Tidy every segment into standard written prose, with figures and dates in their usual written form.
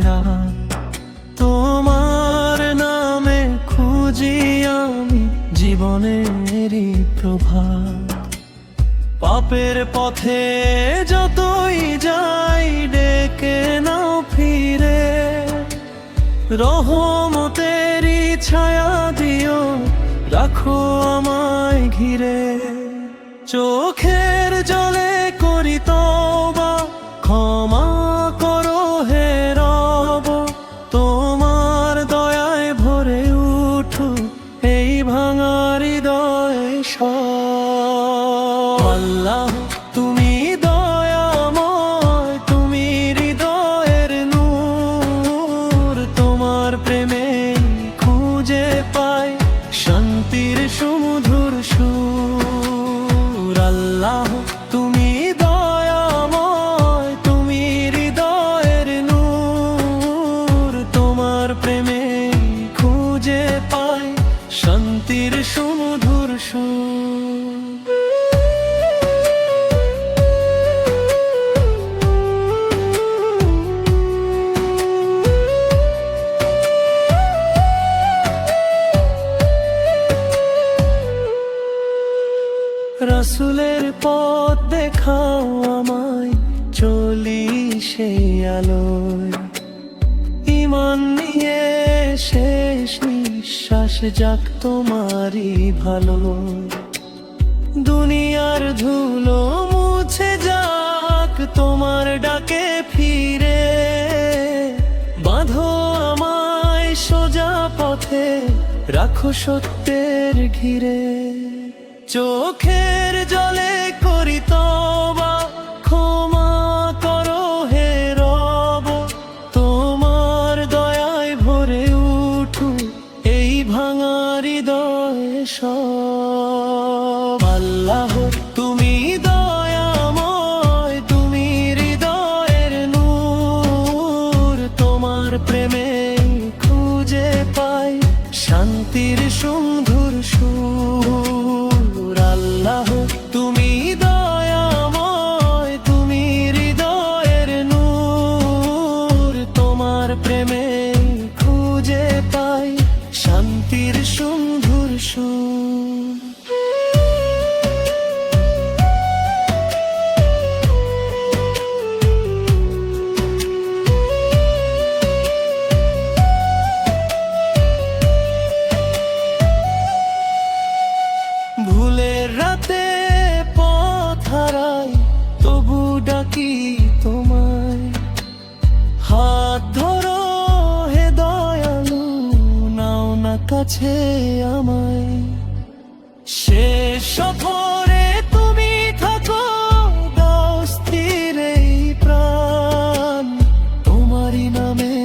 রাত। তোমার নামে খুঁজি আমি জীবনেরই প্রভাত। পাপের পথে যতই যাই ডেকে নাও ফিরে, রহমতেরই ছায়া দিও রাখো আমায় ঘিরে। চোখের জলে করি তওবা, ক্ষমা করো হে রব। তোমার দয়ায় ভরে উঠো এই ভাঙা হৃদয় সব। আল্লাহ তুমি দয়াময়, তুমি হৃদয়ের নূর। তোমার প্রেমে খুঁজে পাই শান্তির সুমধুর সুর। আল্লাহ তুমি দয়াময়, তুমি হৃদয়ের নূর। তোমার প্রেমে খুঁজে পাই শান্তির সুমধুর সুর। রাসূলের পথ দেখাও আমায়, চলি সেই আলোয়। ঈমান নিয়ে শেষ নিঃশ্বাস যাক তোমারই ভালো। দুনিয়ার ধুলো মুছে যাক তোমার ডাকে ফিরে। বাঁধো আমায় সোজা পথে, রাখো সত্যের ঘিরে। চোখের জলে করি তওবা, ক্ষমা করো হে রব। তোমার দয়ায় ভরে উঠু এই ভাঙা হৃদয় সব। আল্লাহ তুমি দয়াময়, তুমি হৃদয়ের নূর। তোমার প্রেমে খুঁজে পাই শান্তির সুমধুর সুর। আল্লাহ তুমি দয়াময়, তুমি হৃদয়ের নূর। তোমার প্রেমে খুঁজে পাই শান্তির সুমধুর সুর। ভুলের রাতে পথ হারাই, তবু ডাকি তোমায়। হাত ধরো হে দয়ালু, নাও না কাছে আমায়। শেষ সফরে তুমি থাকো, দাও স্থির এই প্রাণ। তোমারই নামে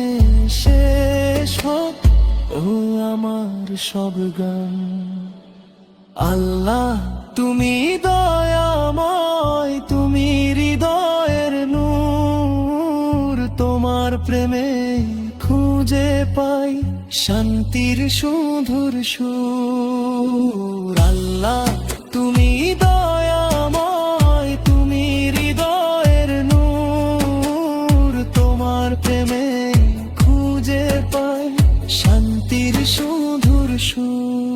শেষ হোক ও আমার সব গান। আল্লাহ তুমি দয়াময়, তুমি হৃদয়ের নূর। তোমার প্রেমে খুঁজে পাই শান্তির সুমধুর সুর। আল্লাহ তুমি দয়াময়, তুমি হৃদয়ের নূর। তোমার প্রেমে খুঁজে পাই শান্তির সুমধুর সুর।